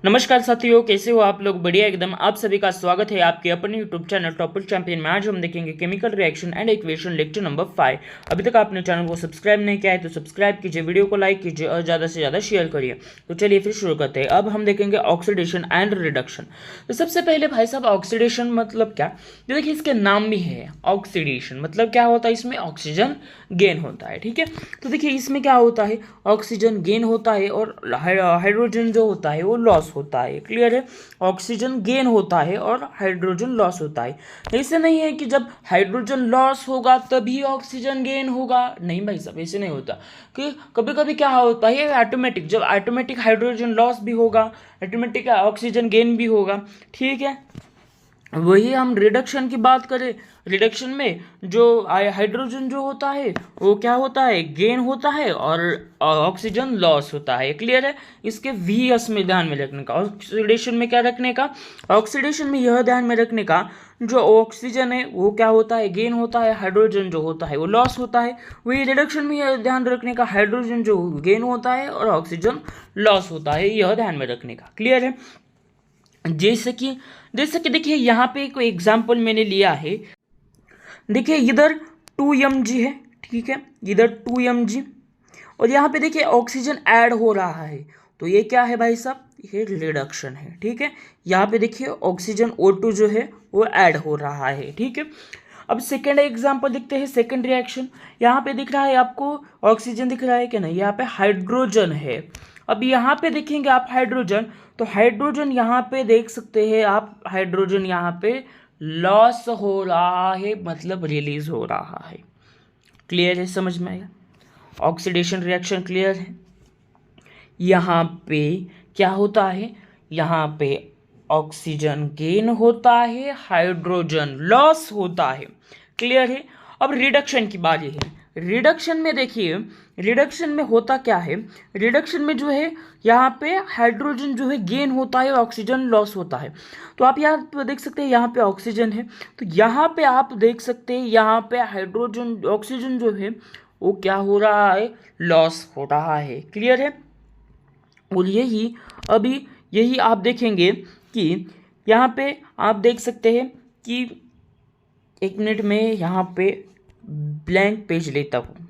नमस्कार साथियों, कैसे हो आप लोग। बढ़िया एकदम। आप सभी का स्वागत है आपके अपने यूट्यूब चैनल टॉपर चैंपियन में। आज हम देखेंगे chemical reaction and equation lecture number 5। अभी तक आपने चैनल को सब्सक्राइब नहीं किया है तो सब्सक्राइब कीजिए, वीडियो को लाइक कीजिए और ज़्यादा से ज़्यादा शेयर करिए। तो चलिए फिर शुरू करते हैं। अब हम देखेंगे ऑक्सीडेशन एंड रिडक्शन। तो सबसे पहले भाई साहब, ऑक्सीडेशन मतलब क्या। तो देखिए इसके नाम भी है ऑक्सीडेशन, मतलब क्या होता है, इसमें ऑक्सीजन गेन होता है। ठीक है, तो देखिए इसमें क्या होता है, ऑक्सीजन गेन होता है और हाइड्रोजन जो होता है वो लॉस होता है। क्लियर है, ऑक्सीजन गेन होता है और हाइड्रोजन लॉस होता है। ऐसे नहीं है कि जब हाइड्रोजन लॉस होगा तभी ऑक्सीजन गेन होगा, नहीं भाई साहब, ऐसे नहीं होता। कि कभी कभी क्या होता है, ऑटोमेटिक, जब ऑटोमेटिक हाइड्रोजन लॉस भी होगा, ऑटोमेटिक ऑक्सीजन गेन भी होगा। ठीक है, वही हम रिडक्शन की बात करें, रिडक्शन में जो हाइड्रोजन जो होता है वो क्या होता है, गेन होता है और ऑक्सीजन लॉस होता है। क्लियर है, इसके वीएस में ध्यान में रखने का, ऑक्सीडेशन में क्या रखने का, ऑक्सीडेशन में यह ध्यान में रखने का, जो ऑक्सीजन है वो क्या होता है, गेन होता है, हाइड्रोजन जो होता है वो लॉस होता है। वही रिडक्शन में यह ध्यान रखने का, हाइड्रोजन जो गेन होता है और ऑक्सीजन लॉस होता है, यह ध्यान में रखने का। क्लियर है, जैसे कि देखिए यहाँ पे कोई एग्जाम्पल मैंने लिया है। देखिए इधर 2 mg है, ठीक है, इधर 2 mg और यहाँ पे देखिए ऑक्सीजन ऐड हो रहा है, तो ये क्या है भाई साहब, ये रिडक्शन है। ठीक है, यहाँ पे देखिए ऑक्सीजन O2 जो है वो ऐड हो रहा है। ठीक है, अब सेकेंड एग्जाम्पल देखते हैं, सेकेंड रिएक्शन। यहाँ पे दिख रहा है आपको ऑक्सीजन दिख रहा है कि नहीं, यहाँ पे हाइड्रोजन है। अब यहाँ पे देखेंगे आप हाइड्रोजन, तो हाइड्रोजन यहाँ पे देख सकते हैं आप, हाइड्रोजन यहाँ पे लॉस हो रहा है, मतलब रिलीज हो रहा है। क्लियर है, समझ में आया, ऑक्सीडेशन रिएक्शन क्लियर है। यहाँ पे क्या होता है, यहाँ पे ऑक्सीजन गेन होता है, हाइड्रोजन लॉस होता है। क्लियर है, अब रिडक्शन की बारी है। रिडक्शन में देखिए, रिडक्शन में होता क्या है, रिडक्शन में जो है यहाँ पे हाइड्रोजन जो है गेन होता है, ऑक्सीजन लॉस होता है। तो आप यहाँ पे देख सकते हैं, यहाँ पे ऑक्सीजन है, तो यहाँ पे आप देख सकते हैं यहाँ पे हाइड्रोजन, ऑक्सीजन जो है वो क्या हो रहा है, लॉस हो रहा है। क्लियर है, और यही आप देखेंगे कि यहाँ पे आप देख सकते हैं कि, एक मिनट में यहाँ पे ब्लैंक पेज लेता हूँ।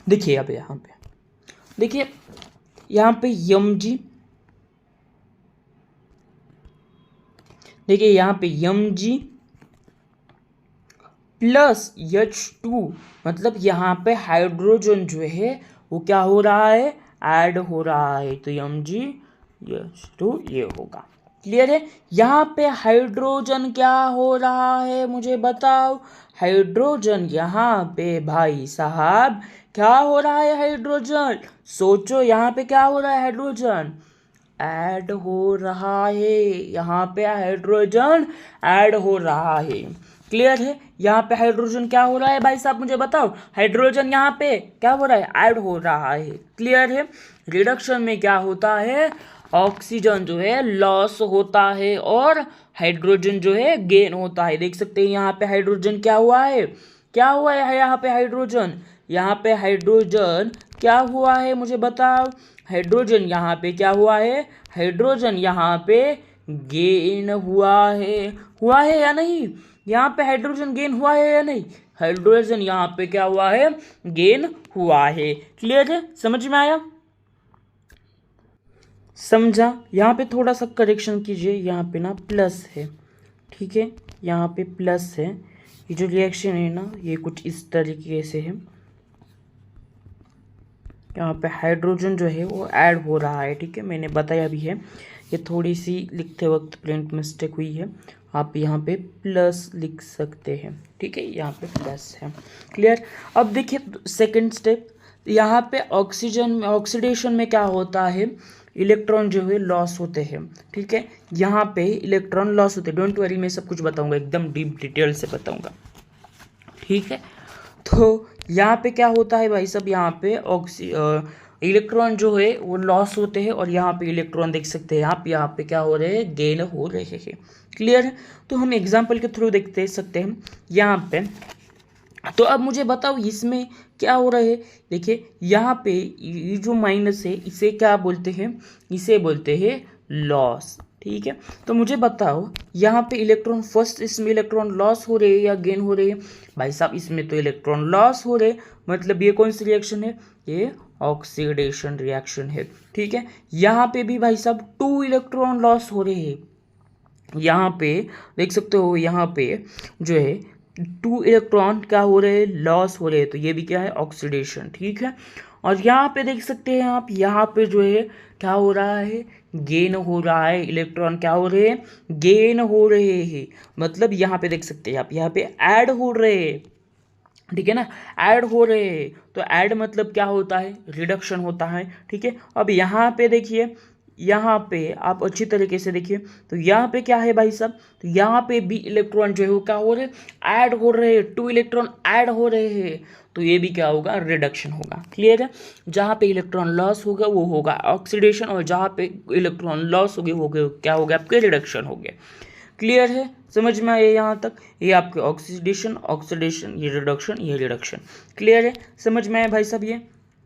देखिए अब यहाँ पे देखिए, यहाँ पे mg, देखिए यहाँ पे mg प्लस H2, मतलब यहाँ पे हाइड्रोजन जो है वो क्या हो रहा है, ऐड हो रहा है, तो Mg H2 ये होगा। क्लियर है, यहाँ पे हाइड्रोजन क्या हो रहा है मुझे बताओ, हाइड्रोजन यहाँ पे भाई साहब क्या हो रहा है, हाइड्रोजन सोचो, यहाँ पे क्या हो रहा है, हाइड्रोजन ऐड हो रहा है, यहाँ पे हाइड्रोजन ऐड हो रहा है। क्लियर है, यहाँ पे हाइड्रोजन क्या हो रहा है भाई साहब, मुझे बताओ, हाइड्रोजन यहाँ पे क्या हो रहा है, ऐड हो रहा है। क्लियर है, रिडक्शन में क्या होता है, ऑक्सीजन जो है लॉस होता है और हाइड्रोजन जो है गेन होता है। देख सकते हैं यहाँ पे हाइड्रोजन क्या हुआ है, क्या हुआ है यहाँ पे हाइड्रोजन, यहाँ पे हाइड्रोजन क्या हुआ है मुझे बताओ, हाइड्रोजन यहाँ पे क्या हुआ है, हाइड्रोजन यहाँ पे गेन हुआ है या नहीं, यहाँ पे हाइड्रोजन गेन हुआ है या नहीं, हाइड्रोजन यहाँ पे क्या हुआ है, गेन हुआ है। क्लियर है, समझ में आया, समझा। यहाँ पे थोड़ा सा करेक्शन कीजिए, यहाँ पे ना प्लस है, ठीक है, यहाँ पे प्लस है, ये जो रिएक्शन है ना ये कुछ इस तरीके से है, यहाँ पे हाइड्रोजन जो है वो ऐड हो रहा है। ठीक है, मैंने बताया भी है, ये थोड़ी सी लिखते वक्त प्रिंट मिस्टेक हुई है, आप यहाँ पे प्लस लिख सकते हैं। ठीक है, यहाँ पे प्लस है। क्लियर, अब देखिए सेकंड स्टेप, यहाँ पे ऑक्सीडेशन में क्या होता है, इलेक्ट्रॉन जो है लॉस होते हैं। ठीक है, यहाँ पे इलेक्ट्रॉन लॉस होते हैं, डोंट वरी, मैं सब कुछ बताऊंगा, एकदम डीप डिटेल से बताऊंगा। ठीक है, तो यहाँ पे क्या होता है भाई साहब, यहाँ पे इलेक्ट्रॉन जो है वो लॉस होते हैं और यहाँ पे इलेक्ट्रॉन देख सकते हैं यहाँ पे क्या हो रहे हैं, गेन हो रहे हैं। क्लियर है, तो हम एग्जांपल के थ्रू देखते सकते हैं। यहाँ पे तो अब मुझे बताओ इसमें क्या हो रहा है। देखिए यहाँ पे ये जो माइनस है इसे क्या बोलते हैं, इसे बोलते हैं लॉस। ठीक है, तो मुझे बताओ यहाँ पे इलेक्ट्रॉन फर्स्ट, इसमें इलेक्ट्रॉन लॉस हो रहे हैं या गेन हो रहे हैं। भाई साहब इसमें तो इलेक्ट्रॉन लॉस हो रहे, मतलब ये कौन सी रिएक्शन है, ये ऑक्सीडेशन रिएक्शन है। ठीक है, यहाँ पे भी भाई साहब 2 इलेक्ट्रॉन लॉस हो रहे हैं। यहाँ पे देख सकते हो, यहाँ पे जो है 2 इलेक्ट्रॉन क्या हो रहे हैं, लॉस हो रहे हैं, तो ये भी क्या है, ऑक्सीडेशन। ठीक है, और यहाँ पे देख सकते हैं आप, यहाँ पे जो है क्या हो रहा है, गेन हो रहा है, इलेक्ट्रॉन क्या हो रहे हैं, गेन हो रहे हैं। मतलब यहाँ पे देख सकते हैं आप, यहाँ पे ऐड हो रहे हैं। ठीक है ना, ऐड हो रहे हैं, तो ऐड मतलब क्या होता है, रिडक्शन होता है। ठीक है, अब यहाँ पे देखिए, यहाँ पे आप अच्छी तरीके से देखिए, तो यहाँ पे क्या है भाई साहब, तो यहाँ पे भी इलेक्ट्रॉन जो है वो क्या हो रहे हैं, ऐड हो रहे हैं, 2 इलेक्ट्रॉन ऐड हो रहे हैं, तो ये भी क्या होगा, रिडक्शन होगा। क्लियर है, जहाँ पे इलेक्ट्रॉन लॉस होगा वो होगा ऑक्सीडेशन, और जहाँ पे इलेक्ट्रॉन लॉस होगी वो क्या हो गया, आपके रिडक्शन हो गए। क्लियर है, समझ में आया यहाँ तक, ये आपके ऑक्सीडेशन, ऑक्सीडेशन, ये रिडक्शन, ये रिडक्शन। क्लियर है, समझ में आया भाई साहब, ये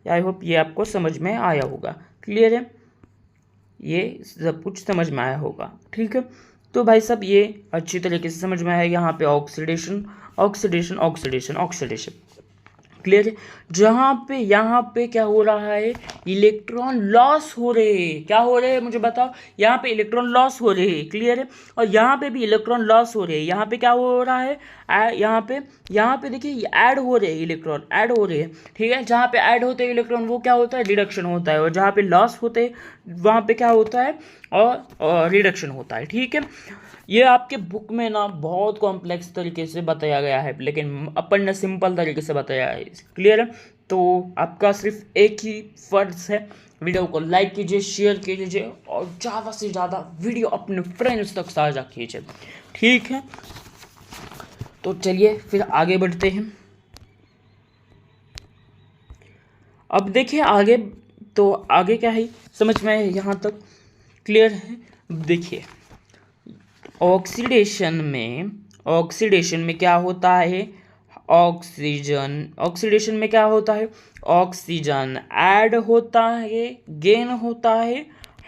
आई होप ये आपको समझ में आया होगा। क्लियर है, ये सब कुछ समझ में आया होगा। ठीक है, तो भाई साहब ये अच्छी तरीके से समझ में आया, यहाँ पे oxidation, oxidation, oxidation, oxidation. Clear है, जहाँ पे यहाँ पे क्या हो रहा है, इलेक्ट्रॉन लॉस हो रहे हैं। क्या हो रहे हैं मुझे बताओ, यहाँ पे इलेक्ट्रॉन लॉस हो रहे हैं। क्लियर है, और यहाँ पे भी इलेक्ट्रॉन लॉस हो रहे हैं। यहाँ पे क्या हो रहा है, यहाँ पे देखिए ऐड हो रहे हैं, इलेक्ट्रॉन ऐड हो रहे हैं। ठीक है, जहाँ पे ऐड होते हैं इलेक्ट्रॉन वो क्या होता है, रिडक्शन होता है, और जहाँ पे लॉस होते हैं वहाँ पे क्या होता है, और रिडक्शन होता है। ठीक है, ये आपके बुक में ना बहुत कॉम्प्लेक्स तरीके से बताया गया है, लेकिन अपन ने सिंपल तरीके से बताया है। क्लियर है, तो आपका सिर्फ एक ही फर्ज है, वीडियो को लाइक कीजिए, शेयर कीजिए, और ज़्यादा से ज़्यादा वीडियो अपने फ्रेंड्स तक साझा कीजिए। ठीक है, तो चलिए फिर आगे बढ़ते हैं। अब देखिए आगे, तो आगे क्या है समझ में यहाँ तक क्लियर है। देखिए ऑक्सीडेशन में क्या होता है, ऑक्सीडेशन में क्या होता है, ऑक्सीजन ऐड होता है, गेन होता है,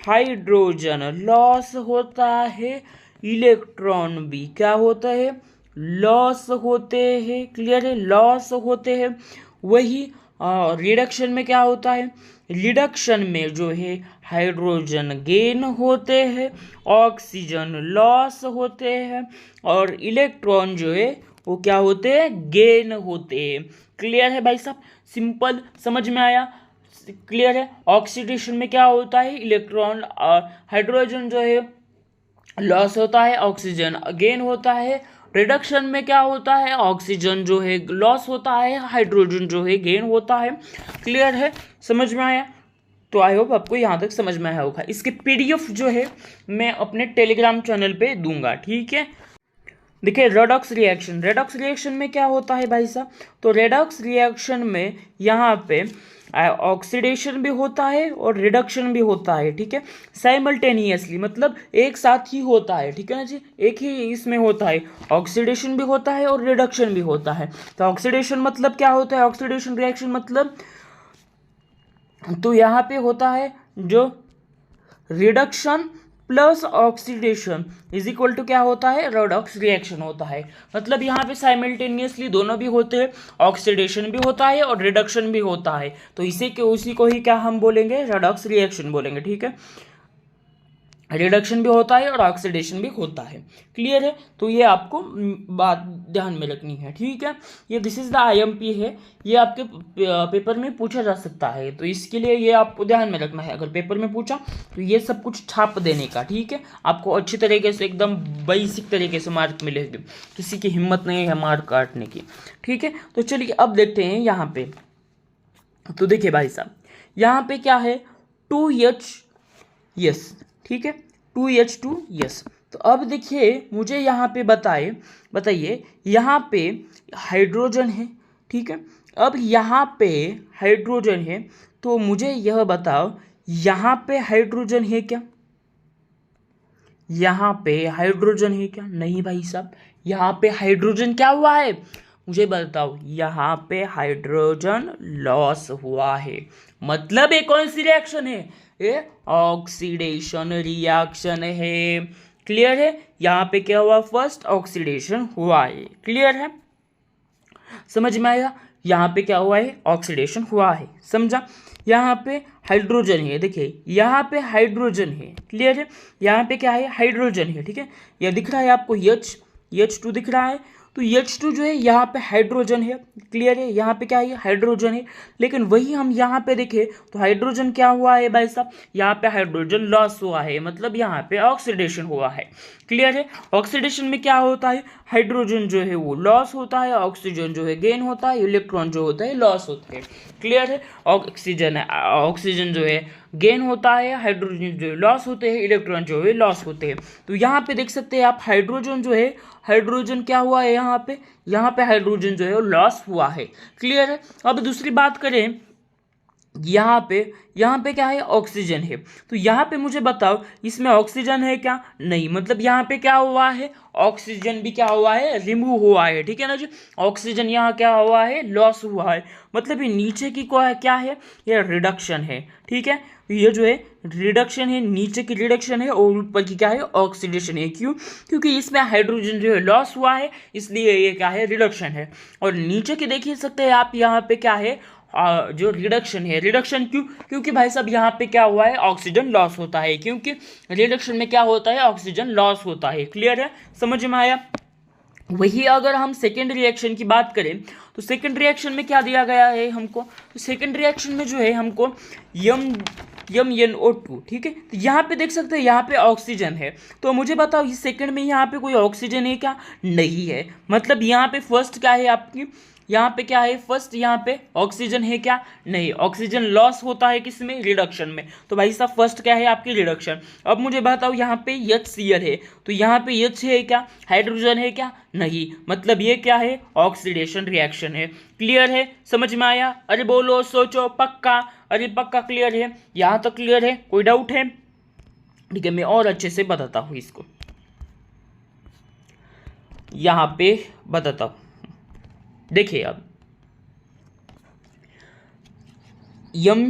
हाइड्रोजन लॉस होता है, इलेक्ट्रॉन भी क्या होता है, लॉस होते हैं। क्लियर है, लॉस होते हैं। वही रिडक्शन में क्या होता है, रिडक्शन में जो है हाइड्रोजन गेन होते हैं, ऑक्सीजन लॉस होते हैं, और इलेक्ट्रॉन जो है वो क्या होते हैं, गेन होते हैं। क्लियर है भाई साहब, सिंपल समझ में आया। क्लियर है, ऑक्सीडेशन में क्या होता है, इलेक्ट्रॉन हाइड्रोजन जो है लॉस होता है, ऑक्सीजन गेन होता है। रिडक्शन में क्या होता है, ऑक्सीजन जो है लॉस होता है, हाइड्रोजन जो है गेन होता है। क्लियर है, समझ में आया। तो आई होप आपको यहाँ तक समझ में आया होगा। इसके पीडीएफ जो है मैं अपने टेलीग्राम चैनल पे दूंगा। ठीक है, देखिए रेडॉक्स रिएक्शन में क्या होता है भाई साहब, तो रेडॉक्स रिएक्शन में यहाँ पे ऑक्सीडेशन भी होता है और रिडक्शन भी होता है। ठीक है, साइमल्टेनियसली, मतलब एक साथ ही होता है। ठीक है ना जी, एक ही इसमें होता है, ऑक्सीडेशन भी होता है और रिडक्शन भी होता है। तो ऑक्सीडेशन मतलब क्या होता है, ऑक्सीडेशन रिएक्शन मतलब, तो यहाँ पे होता है जो reduction plus oxidation is equal to क्या होता है, रेडॉक्स रिएक्शन होता है। मतलब यहाँ पे साइमल्टेनियसली दोनों भी होते हैं, ऑक्सीडेशन भी होता है और रिडक्शन भी होता है, तो उसी को ही क्या हम बोलेंगे, रेडॉक्स रिएक्शन बोलेंगे। ठीक है, रिडक्शन भी होता है और ऑक्सीडेशन भी होता है। क्लियर है, तो ये आपको बात ध्यान में रखनी है। ठीक है, ये दिस इज द आईएमपी है, ये आपके पेपर में पूछा जा सकता है, तो इसके लिए ये आपको ध्यान में रखना है। अगर पेपर में पूछा तो ये सब कुछ छाप देने का। ठीक है, आपको अच्छी तरीके से एकदम बेसिक तरीके से मार्क मिलेंगे, किसी की हिम्मत नहीं है मार्क काटने की। ठीक है, तो चलिए अब देखते हैं यहाँ पे। तो देखिए भाई साहब, यहाँ पे क्या है, 2H यस, ठीक है, 2H2 यस। तो अब देखिए मुझे यहाँ पे बताइए यहाँ पे हाइड्रोजन है। ठीक है, अब यहाँ पे हाइड्रोजन है, तो मुझे यह बताओ यहाँ पे हाइड्रोजन है क्या, यहाँ पे हाइड्रोजन है क्या, नहीं भाई साहब, यहाँ पे हाइड्रोजन क्या हुआ है, मुझे बताओ, यहाँ पे हाइड्रोजन लॉस हुआ है, मतलब ये कौन सी रिएक्शन है? ये ऑक्सीडेशन रिएक्शन है। क्लियर है? यहाँ पे क्या हुआ? फर्स्ट ऑक्सीडेशन हुआ है। क्लियर है? समझ में आया? यहाँ पे क्या हुआ है? ऑक्सीडेशन हुआ है। समझा? यहाँ पे हाइड्रोजन है, देखिए यहाँ पे हाइड्रोजन है। क्लियर है? यहाँ पे क्या है? हाइड्रोजन है। ठीक है, यह दिख रहा है आपको, H2 दिख रहा है, तो H2 जो है यहाँ पे हाइड्रोजन है। क्लियर है? यहाँ पे क्या है? हाइड्रोजन है। लेकिन वही हम यहाँ पे देखें तो हाइड्रोजन क्या हुआ है भाई साहब? यहाँ पे हाइड्रोजन लॉस हुआ है, मतलब यहाँ पे ऑक्सीडेशन हुआ है। क्लियर है? ऑक्सीडेशन में क्या होता है? हाइड्रोजन जो है वो लॉस होता है, ऑक्सीजन जो है गेन होता है, इलेक्ट्रॉन जो होता है लॉस होते हैं। क्लियर है? ऑक्सीजन जो है गेन होता है, हाइड्रोजन जो है लॉस होते हैं, इलेक्ट्रॉन जो है लॉस होते हैं। तो यहाँ पे देख सकते हैं आप, हाइड्रोजन जो है, हाइड्रोजन क्या हुआ है यहाँ पे हाइड्रोजन जो है वो लॉस हुआ है। क्लियर है? अब दूसरी बात करें, यहाँ पे क्या है? ऑक्सीजन है। तो यहाँ पे मुझे बताओ, इसमें ऑक्सीजन है क्या? नहीं, मतलब यहाँ पे क्या हुआ है? ऑक्सीजन भी क्या हुआ है? रिमूव हुआ है। ठीक है ना जी? ऑक्सीजन यहाँ क्या हुआ है? लॉस हुआ है। मतलब ये नीचे की क्या है? ये रिडक्शन है। ठीक है, ये जो है रिडक्शन है, नीचे की रिडक्शन है, और ऊपर की क्या है? ऑक्सीडेशन है। क्यों? क्योंकि इसमें हाइड्रोजन जो है लॉस हुआ है, इसलिए ये क्या है? रिडक्शन है। और नीचे की देख सकते हैं आप, यहाँ पे क्या है? जो रिडक्शन है। रिडक्शन क्यों? क्योंकि भाई साहब यहाँ पे क्या हुआ है? ऑक्सीजन लॉस होता है, क्योंकि रिडक्शन में क्या होता है? ऑक्सीजन लॉस होता है। क्लियर है? समझ में आया? वही अगर हम सेकेंड रिएक्शन की बात करें, तो सेकेंड रिएक्शन में क्या दिया गया है हमको? तो सेकेंड रिएक्शन में जो है हमको MnO2, ठीक है, तो यहाँ पे देख सकते हैं, यहाँ पे ऑक्सीजन है। तो मुझे बताओ, इस सेकंड में यहाँ पे कोई ऑक्सीजन है क्या? नहीं है। मतलब यहाँ पे फर्स्ट क्या है आपकी? यहाँ पे क्या है? फर्स्ट यहाँ पे ऑक्सीजन है क्या? नहीं। ऑक्सीजन लॉस होता है किसमें? रिडक्शन में। तो भाई साहब फर्स्ट क्या है आपकी? रिडक्शन। अब मुझे बताओ, यहाँ पे HCl है, तो यहाँ पे H है क्या? हाइड्रोजन है क्या? नहीं। मतलब ये क्या है? ऑक्सीडेशन रिएक्शन है। क्लियर है? समझ में आया? अरे बोलो, सोचो, पक्का? अरे पक्का क्लियर है? यहाँ तक क्लियर है? कोई डाउट है? ठीक है, मैं और अच्छे से बताता हूँ इसको, यहाँ पे बताता हूँ। देखिए अब, MnO,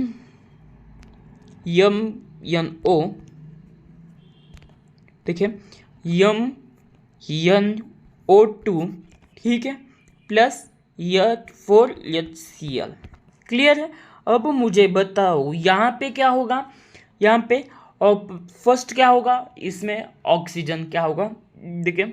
देखिए MnO2, ठीक है, प्लस H4HCl। क्लियर है? अब मुझे बताओ, यहाँ पे क्या होगा? यहाँ पे फर्स्ट क्या होगा? इसमें ऑक्सीजन क्या होगा? देखिए,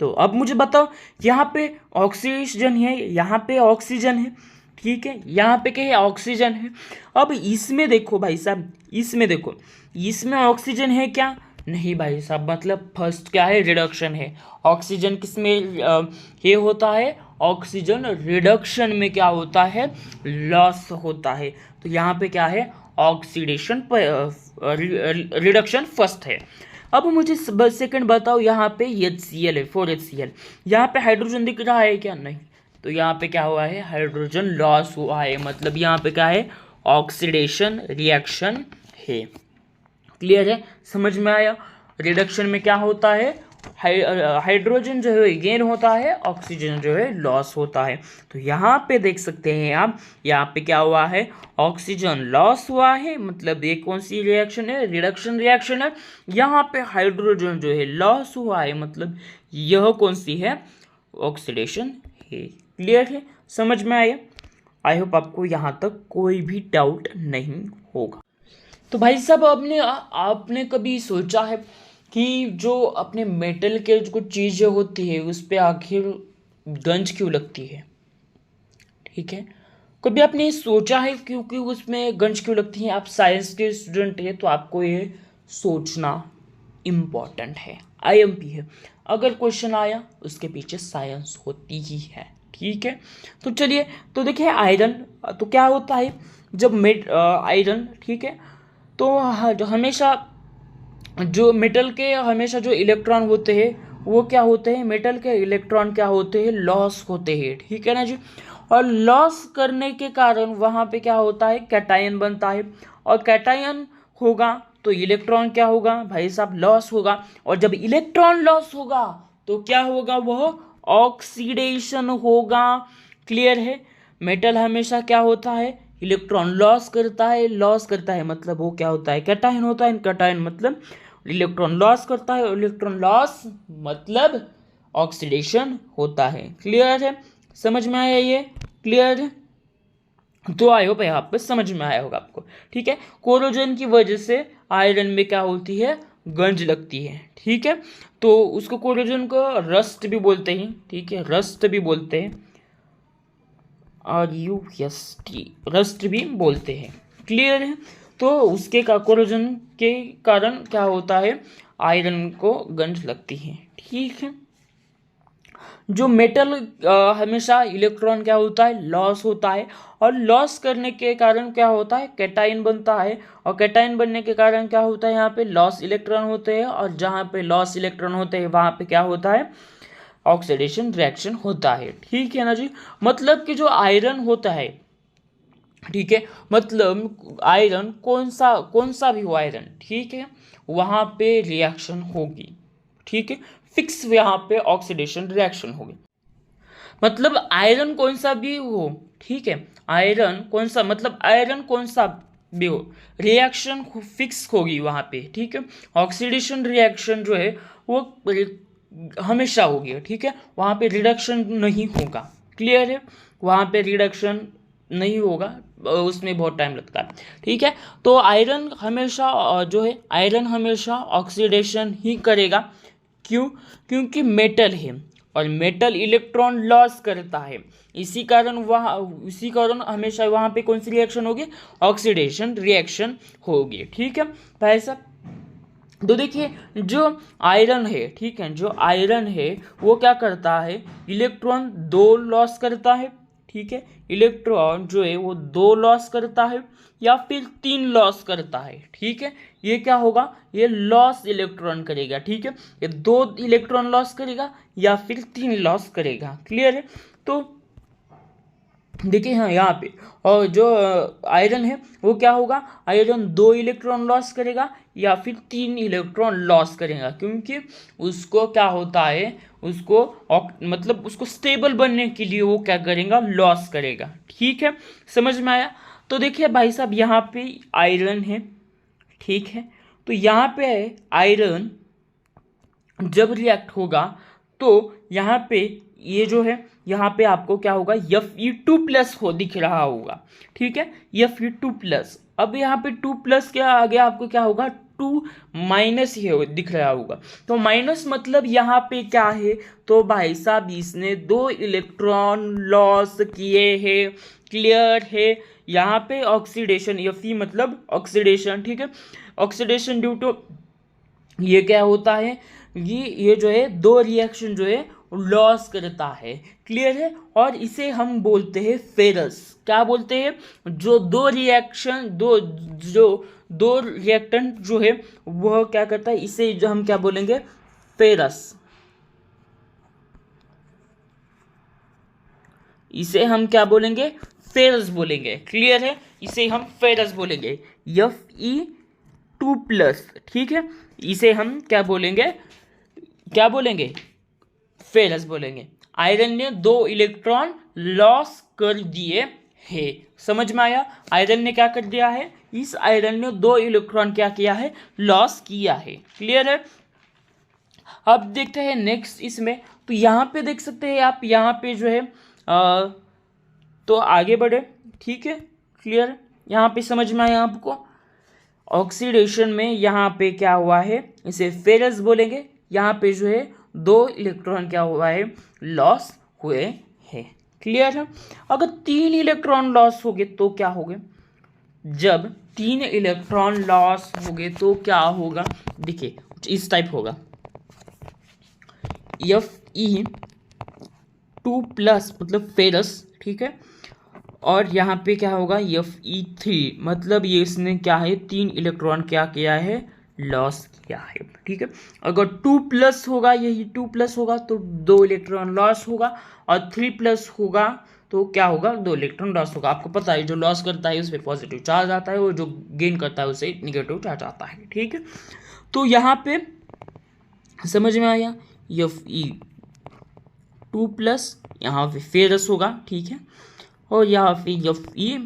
तो अब मुझे बताओ, यहाँ पे ऑक्सीजन है, यहाँ पे ऑक्सीजन है, ठीक है, यहाँ पे क्या है? ऑक्सीजन है। अब इसमें देखो भाई साहब, इसमें देखो, इसमें ऑक्सीजन है क्या? नहीं भाई साहब, मतलब फर्स्ट क्या है? रिडक्शन है। ऑक्सीजन किसमें ये होता है? ऑक्सीजन रिडक्शन में क्या होता है? लॉस होता है। तो यहाँ पे क्या है? ऑक्सीडेशन रिडक्शन फर्स्ट है। अब मुझे सेकंड बताओ, यहाँ पे HCl है, 4HCl। यहाँ पे हाइड्रोजन दिख रहा है क्या? नहीं। तो यहाँ पे क्या हुआ है? हाइड्रोजन लॉस हुआ है। मतलब यहाँ पे क्या है? ऑक्सीडेशन रिएक्शन है। क्लियर है? समझ में आया? रिडक्शन में क्या होता है? हाइड्रोजन जो है गेन होता है, ऑक्सीजन जो है लॉस होता है। तो यहाँ पे देख सकते हैं आप, यहाँ पे क्या हुआ है? ऑक्सीजन लॉस हुआ है, मतलब ये कौन सी रिएक्शन है? रिडक्शन रिएक्शन है। यहाँ पे हाइड्रोजन जो है लॉस हुआ है, मतलब यह कौन सी है? ऑक्सीडेशन है। क्लियर है? समझ में आया? आई होप आपको यहाँ तक कोई भी डाउट नहीं होगा। तो भाई साहब, आपने कभी सोचा है कि जो अपने मेटल के जो कुछ चीज़ें होती है उस पर आखिर गंज क्यों लगती है? ठीक है, कभी आपने सोचा है क्योंकि उसमें गंज क्यों लगती है? आप साइंस के स्टूडेंट हैं तो आपको ये सोचना इम्पॉर्टेंट है, IMP है। अगर क्वेश्चन आया उसके पीछे साइंस होती ही है। ठीक है, तो चलिए, तो देखिए आयरन, तो क्या होता है जब आयरन, ठीक है, तो हमेशा जो मेटल के हमेशा जो इलेक्ट्रॉन होते हैं वो क्या होते हैं? मेटल के इलेक्ट्रॉन क्या होते हैं? लॉस होते हैं। ठीक है ना जी? और लॉस करने के कारण वहाँ पे क्या होता है? कैटायन बनता है, और कैटायन होगा तो इलेक्ट्रॉन क्या होगा भाई साहब? लॉस होगा। और जब इलेक्ट्रॉन लॉस होगा तो क्या होगा? वह ऑक्सीडेशन होगा। क्लियर है। मेटल हमेशा क्या होता है, इलेक्ट्रॉन लॉस करता है। लॉस करता है मतलब वो क्या होता है, कैटायन होता है। कैटायन मतलब इलेक्ट्रॉन लॉस करता है, इलेक्ट्रॉन लॉस मतलब ऑक्सीडेशन होता है। क्लियर है, समझ में आया ये? क्लियर है, तो आई होप यहाँ पे समझ में आया होगा आपको। ठीक है, कोरोजन की वजह से आयरन में क्या होती है, गंज लगती है। ठीक है, तो उसको कोरोजन को रस्ट भी बोलते हैं। ठीक है, रस्ट भी बोलते हैं, RUST, रस्ट भी बोलते हैं। क्लियर है, तो उसके का कोरोजन के कारण क्या होता है, आयरन को गंज लगती है। ठीक है, जो मेटल हमेशा इलेक्ट्रॉन क्या होता है, लॉस होता है, और लॉस करने के कारण क्या होता है, कैटायन बनता है। और कैटायन बनने के कारण क्या होता है, यहाँ पे लॉस इलेक्ट्रॉन होते हैं, और जहाँ पे लॉस इलेक्ट्रॉन होते हैं वहाँ पे क्या होता है, ऑक्सीडेशन रिएक्शन होता है। ठीक है ना जी, मतलब कि जो आयरन होता है, ठीक है, मतलब आयरन कौन सा भी हो आयरन, ठीक है, वहाँ पे रिएक्शन होगी। ठीक है, फिक्स यहाँ पे ऑक्सीडेशन रिएक्शन होगी। मतलब आयरन कौन सा भी हो, ठीक है, आयरन कौन सा, मतलब आयरन कौन सा भी हो, रिएक्शन फिक्स होगी वहाँ पे। ठीक है, ऑक्सीडेशन रिएक्शन जो है वो हमेशा होगी। ठीक है, वहाँ पे रिडक्शन नहीं होगा। क्लियर है, वहाँ पे रिडक्शन नहीं होगा, उसमें बहुत टाइम लगता है। ठीक है, तो आयरन हमेशा जो है, आयरन हमेशा ऑक्सीडेशन ही करेगा। क्यों? क्योंकि मेटल है, और मेटल इलेक्ट्रॉन लॉस करता है। इसी कारण हमेशा वहाँ पे कौन सी रिएक्शन होगी, ऑक्सीडेशन रिएक्शन होगी। ठीक है भाई साहब, तो देखिए जो आयरन है, ठीक है, जो आयरन है वो क्या करता है, इलेक्ट्रॉन दो लॉस करता है। ठीक है, इलेक्ट्रॉन जो है वो दो लॉस करता है या फिर तीन लॉस करता है। ठीक है, ये क्या होगा, ये लॉस इलेक्ट्रॉन करेगा। ठीक है, ये दो इलेक्ट्रॉन लॉस करेगा या फिर तीन लॉस करेगा। क्लियर है, तो देखिए हाँ यहाँ पे, और जो आयरन है वो क्या होगा, आयरन दो इलेक्ट्रॉन लॉस करेगा या फिर तीन इलेक्ट्रॉन लॉस करेगा, क्योंकि उसको क्या होता है, उसको मतलब उसको स्टेबल बनने के लिए वो क्या करेगा, लॉस करेगा। ठीक है, समझ में आया? तो देखिए भाई साहब, यहाँ पे आयरन है, ठीक है, तो यहाँ पे आयरन जब रिएक्ट होगा तो यहाँ पे ये जो है, यहाँ पे आपको क्या होगा, Fe2+ हो दिख रहा होगा। ठीक है, Fe2+। अब यहाँ पे 2+ क्या आ गया, आपको क्या होगा, 2- ये दिख रहा होगा। तो माइनस मतलब यहाँ पे क्या है, तो भाई साहब इसने दो इलेक्ट्रॉन लॉस किए हैं। क्लियर है, यहाँ पे ऑक्सीडेशन, Fe मतलब ऑक्सीडेशन। ठीक है, ऑक्सीडेशन ड्यू टू ये क्या होता है, ये जो है दो रिएक्शन जो है लॉस करता है। क्लियर है, और इसे हम बोलते हैं फेरस। क्या बोलते हैं, जो दो रिएक्शन दो रिएक्टेंट जो है वह क्या करता है, इसे जो हम क्या बोलेंगे, फेरस। इसे हम क्या बोलेंगे, फेरस बोलेंगे। क्लियर है, इसे हम फेरस बोलेंगे, Fe2+। ठीक है, इसे हम क्या बोलेंगे, फेरस बोलेंगे। आयरन ने दो इलेक्ट्रॉन लॉस कर दिए हैं। समझ में आया, आयरन ने क्या कर दिया है, इस आयरन ने दो इलेक्ट्रॉन क्या किया है, लॉस किया है। क्लियर है, अब देखते हैं नेक्स्ट इसमें। तो यहाँ पे देख सकते हैं आप, यहाँ पे जो है तो आगे बढ़े। ठीक है, क्लियर, यहाँ पे समझ में आया आपको? ऑक्सीडेशन में यहाँ पे क्या हुआ है, इसे फेरस बोलेंगे। यहाँ पे जो है दो इलेक्ट्रॉन क्या हुआ है, लॉस हुए हैं। क्लियर है, अगर तीन इलेक्ट्रॉन लॉस हो गए तो क्या होगा, जब तीन इलेक्ट्रॉन लॉस हो गए तो क्या होगा, देखिए इस टाइप होगा, Fe2+ मतलब फेरस। ठीक है, और यहाँ पे क्या होगा, Fe3 मतलब ये इसने क्या है, तीन इलेक्ट्रॉन क्या किया है, लॉस किया है। ठीक है, अगर 2+ होगा, यही 2+ होगा तो दो इलेक्ट्रॉन लॉस होगा, और 3+ होगा तो क्या होगा, दो इलेक्ट्रॉन लॉस होगा। आपको पता है जो लॉस करता है उस पर पॉजिटिव चार्ज आता है, और जो गेन करता है उसे निगेटिव चार्ज आता है। ठीक है, तो यहाँ पे समझ में आया, 2 प्लस यहाँ पे फेरस होगा, ठीक है, और यहाँ पे Fe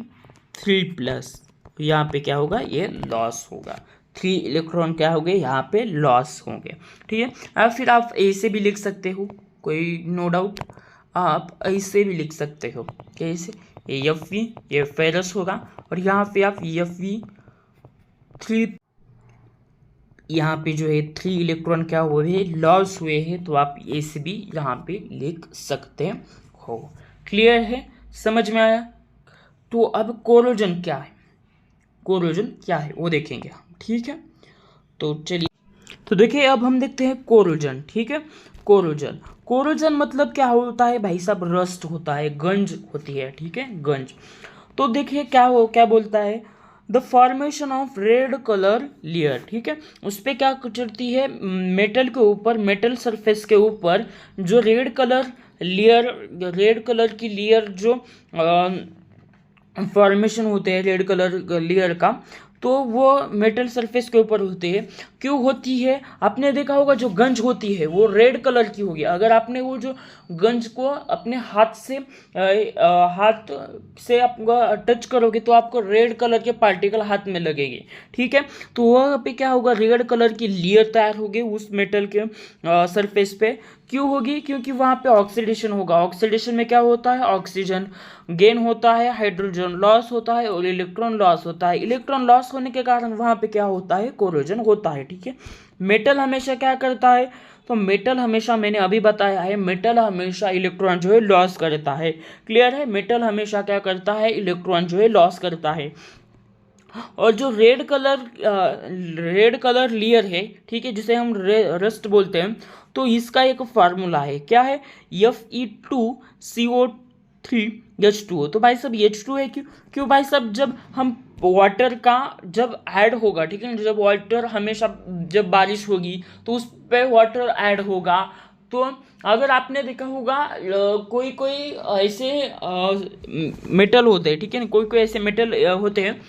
3 प्लस, यहाँ पे क्या होगा, ये लॉस होगा, 3 इलेक्ट्रॉन क्या होंगे यहाँ पे लॉस होंगे, ठीक है। फिर आप ऐसे भी लिख सकते हो, कोई नो डाउट, आप ऐसे भी लिख सकते हो, कैसे, ये Fe ये फेरस होगा, और यहाँ पे आप Fe 3, यहाँ पे जो है 3 इलेक्ट्रॉन क्या हुए हैं, लॉस हुए हैं, तो आप ऐसे भी यहाँ पे लिख सकते हो। क्लियर है, समझ में आया। तो अब कोरोजन क्या है, कोरोजन क्या है वो देखेंगे हम, ठीक है। तो चलिए, तो देखिए अब हम देखते हैं कोरोजन, ठीक है। कोरोजन, कोरोजन मतलब क्या होता है भाई साहब, रस्ट होता है, गंज होती है, ठीक है, गंज। तो देखिए क्या बोलता है, the formation of red colour layer, ठीक है, उस पर क्या चढ़ती है, मेटल के ऊपर, मेटल सरफेस के ऊपर जो red colour layer, red colour की लेयर जो फॉर्मेशन होते हैं रेड कलर लेयर का, तो वो मेटल सरफेस के ऊपर होती है। क्यों होती है, आपने देखा होगा जो गंज होती है वो रेड कलर की होगी, अगर आपने वो जो गंज को अपने हाथ से आपका टच करोगे तो आपको रेड कलर के पार्टिकल हाथ में लगेंगे, ठीक है। तो वहाँ पे क्या होगा, रेड कलर की लेयर तैयार होगी उस मेटल के सरफेस पे। क्यों होगी, क्योंकि वहाँ पे ऑक्सीडेशन होगा, ऑक्सीडेशन में क्या होता है, ऑक्सीजन गेन होता है, हाइड्रोजन लॉस होता है और इलेक्ट्रॉन लॉस होता है। इलेक्ट्रॉन लॉस होने के कारण वहाँ पे क्या होता है, कोरोजन होता है, ठीक है। मेटल हमेशा क्या करता है, तो मेटल हमेशा, मैंने अभी बताया है, मेटल हमेशा इलेक्ट्रॉन जो है लॉस करता है। क्लियर है, मेटल हमेशा क्या करता है, इलेक्ट्रॉन जो है लॉस करता है। और जो रेड कलर लेयर है, ठीक है, जिसे हम रस्ट बोलते हैं, तो इसका एक फार्मूला है, क्या है, Fe2CO3H2O। तो भाई साहब H2 है, क्यों भाई साहब, जब हम वाटर का जब ऐड होगा, ठीक है, जब वाटर हमेशा, जब बारिश होगी तो उस पर वाटर ऐड होगा। तो अगर आपने देखा होगा कोई कोई ऐसे मेटल होते हैं, ठीक है ना, कोई कोई ऐसे मेटल होते हैं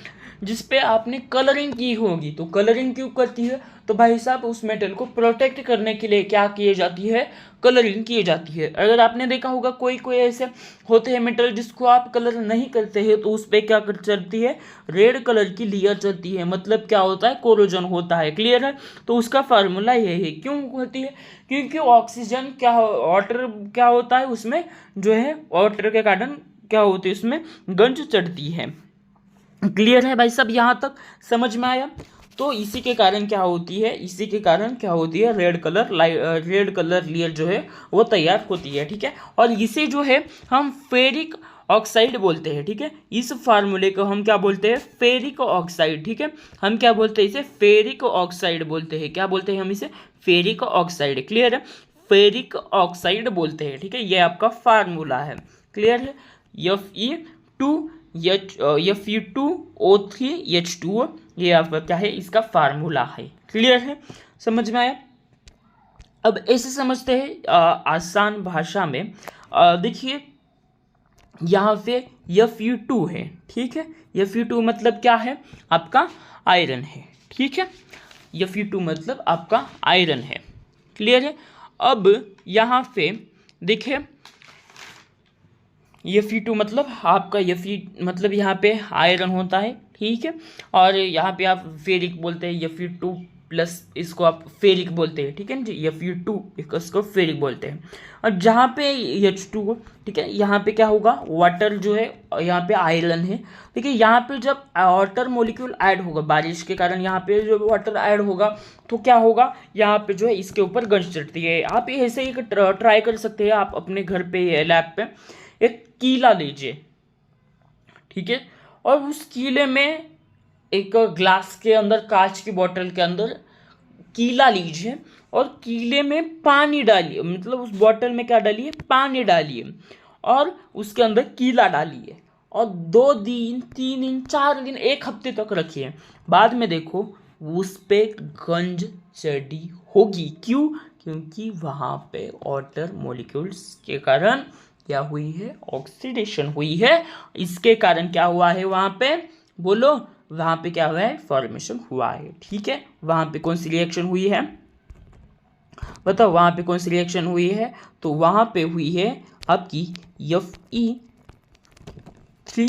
जिसपे आपने कलरिंग की होगी, तो कलरिंग क्यों करती है, तो भाई साहब उस मेटल को प्रोटेक्ट करने के लिए क्या किए जाती है, कलरिंग की जाती है। अगर आपने देखा होगा कोई कोई ऐसे होते हैं मेटल जिसको आप कलर नहीं करते हैं, तो उस पर क्या चलती है, रेड कलर की लेयर चलती है, मतलब क्या होता है, कोरोजन होता है। क्लियर है, तो उसका फार्मूला ये है। क्यों होती है, क्योंकि ऑक्सीजन क्या, वाटर क्या होता है उसमें, जो है वाटर के कारण क्या होती है उसमें, गंज चढ़ती है। क्लियर है भाई साहब, यहाँ तक समझ में आया। तो इसी के कारण क्या होती है, इसी के कारण क्या होती है, रेड कलर लेयर जो है वो तैयार होती है, ठीक है। और इसे जो है हम फेरिक ऑक्साइड बोलते हैं, ठीक है। इस फार्मूले को हम क्या बोलते हैं, फेरिक ऑक्साइड, ठीक है। हम क्या बोलते हैं इसे, फेरिक ऑक्साइड बोलते हैं। क्या बोलते हैं हम इसे, फेरिक ऑक्साइड। क्लियर है, फेरिक ऑक्साइड बोलते हैं, ठीक है। ये आपका फार्मूला है। क्लियर है, Fe2O3H2O, ये आपका क्या है, इसका फार्मूला है। क्लियर है, समझ में आया। अब ऐसे समझते हैं आसान भाषा में। देखिए यहाँ पे Fe2 है, ठीक है। Fe2 मतलब क्या है, आपका आयरन है, ठीक है। Fe2 मतलब आपका आयरन है। क्लियर है। अब यहाँ पे देखिए Fe2 मतलब आपका मतलब यहाँ पे आयरन होता है, ठीक है। और यहाँ पे आप फेरिक बोलते हैं, Fe2 प्लस इसको आप फेरिक बोलते हैं, ठीक है जी, Fe2 इसको फेरिक बोलते हैं। और जहाँ पे H2, ठीक है, यहाँ पे क्या होगा, वाटर जो है, यहाँ पे आयरन है। देखिए यहाँ पे जब वाटर मॉलिक्यूल ऐड होगा, बारिश के कारण यहाँ पे जो वाटर ऐड होगा, तो क्या होगा, यहाँ पे जो है इसके ऊपर गंज चढ़ती है। आप ऐसे ही ट्राई कर सकते हैं, आप अपने घर पे, लैब पे एक कीला लीजिए, ठीक है, और उस कीले में एक ग्लास के अंदर, कांच की बोतल के अंदर कीला लीजिए और कीले में पानी डालिए, मतलब उस बोतल में क्या डालिए, पानी डालिए और उसके अंदर कीला डालिए और 2 दिन 3 दिन 4 दिन 1 हफ्ते तक रखिए। बाद में देखो उस पे गंज चढ़ी होगी। क्यों, क्योंकि वहाँ पे वाटर मॉलिक्यूल्स के कारण क्या हुई है, ऑक्सीडेशन हुई है। इसके कारण क्या हुआ है, वहाँ पे बोलो, वहाँ पे क्या हुआ है, फॉर्मेशन हुआ है, ठीक है। वहाँ पे कौन सी रिएक्शन हुई है, बताओ वहाँ पे कौन सी रिएक्शन हुई है, तो वहाँ पे हुई है आपकी Fe3।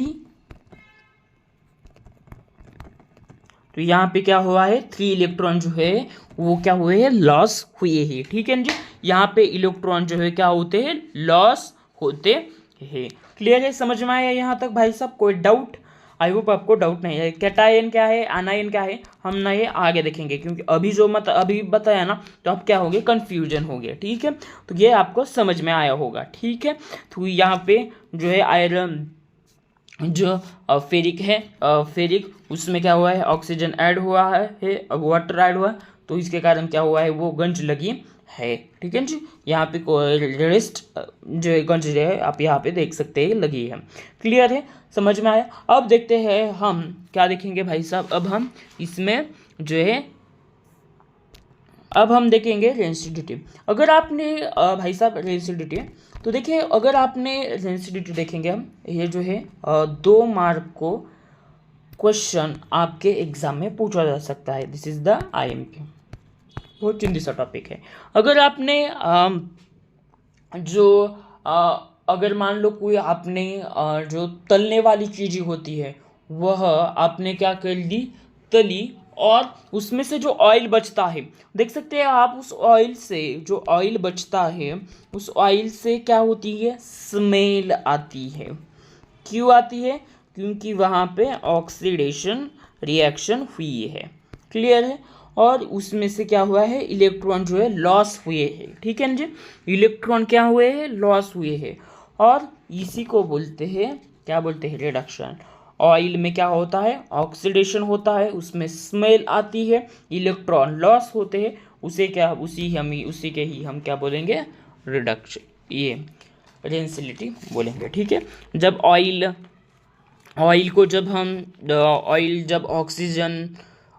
तो यहाँ पे क्या हुआ है, 3 इलेक्ट्रॉन जो है वो क्या हुए हैं, लॉस हुए हैं। ठीक है जी, यहाँ पे इलेक्ट्रॉन जो है क्या होते हैं, लॉस होते हैं। क्लियर है, समझ में आया यहाँ तक भाई साहब, कोई डाउट? आई होप आपको डाउट नहीं है। कैटायन क्या है, आनायन क्या है, हम ना ये आगे देखेंगे, क्योंकि अभी जो मत अभी बताया ना तो आप क्या हो गए, कन्फ्यूजन हो गया। ठीक है, तो ये आपको समझ में आया होगा। ठीक है, तो यहाँ पे जो है आयरन जो फेरिक है, फेरिक उसमें क्या हुआ है, ऑक्सीजन ऐड हुआ है अब वाटर ऐड हुआ, तो इसके कारण क्या हुआ है, वो गंज लगी है। ठीक है जी, यहाँ पे रेस्ट जो गंज है आप यहाँ पे देख सकते हैं लगी है। क्लियर है, समझ में आया? अब देखते हैं हम क्या देखेंगे भाई साहब, अब हम इसमें जो है अब हम देखेंगे रेंसिडिटी। अगर आपने भाई साहब रेंसिडिटी, तो देखिए अगर आपने रेंसिडिटी देखेंगे हम, ये जो है 2 मार्क को क्वेश्चन आपके एग्जाम में पूछा जा सकता है। दिस इज द IMP, बहुत चिंदी सा टॉपिक है। अगर आपने जो अगर मान लो कोई आपने जो तलने वाली चीज़ें होती है वह आपने क्या कर ली, तली, और उसमें से जो ऑयल बचता है, देख सकते हैं आप, उस ऑयल से जो ऑयल बचता है उस ऑयल से क्या होती है, स्मेल आती है। क्यों आती है, क्योंकि वहाँ पे ऑक्सीडेशन रिएक्शन हुई है। क्लियर है, और उसमें से क्या हुआ है, इलेक्ट्रॉन जो है लॉस हुए हैं। ठीक है जी, इलेक्ट्रॉन क्या हुए हैं, लॉस हुए हैं, और इसी को बोलते हैं, क्या बोलते हैं, रिडक्शन। ऑयल में क्या होता है, ऑक्सीडेशन होता है, उसमें स्मेल आती है, इलेक्ट्रॉन लॉस होते हैं, उसी के ही हम क्या बोलेंगे, रिडक्शन, ये रेंसिलिटी बोलेंगे। ठीक है, जब ऑयल को जब हम ऑयल जब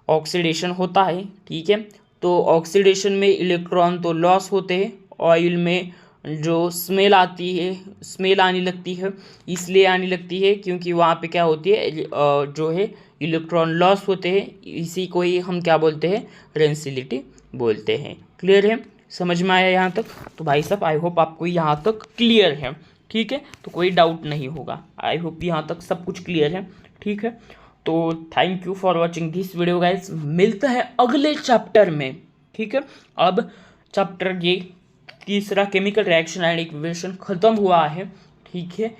ऑक्सीडेशन होता है, ठीक है, तो ऑक्सीडेशन में इलेक्ट्रॉन तो लॉस होते हैं, ऑयल में जो स्मेल आती है, स्मेल आने लगती है, इसलिए आने लगती है क्योंकि वहाँ पे क्या होती है, जो है इलेक्ट्रॉन लॉस होते हैं, इसी को ही हम क्या बोलते हैं, रेंसिलिटी बोलते हैं। क्लियर है, समझ में आया यहाँ तक? तो भाई साहब आई होप आपको यहाँ तक क्लियर है। ठीक है, तो कोई डाउट नहीं होगा, आई होप यहाँ तक सब कुछ क्लियर है। ठीक है, तो thank you for watching this video guys, मिलता है अगले चैप्टर में। ठीक है, अब चैप्टर ये तीसरा केमिकल रिएक्शन एंड इक्वेशन खत्म हुआ है। ठीक है।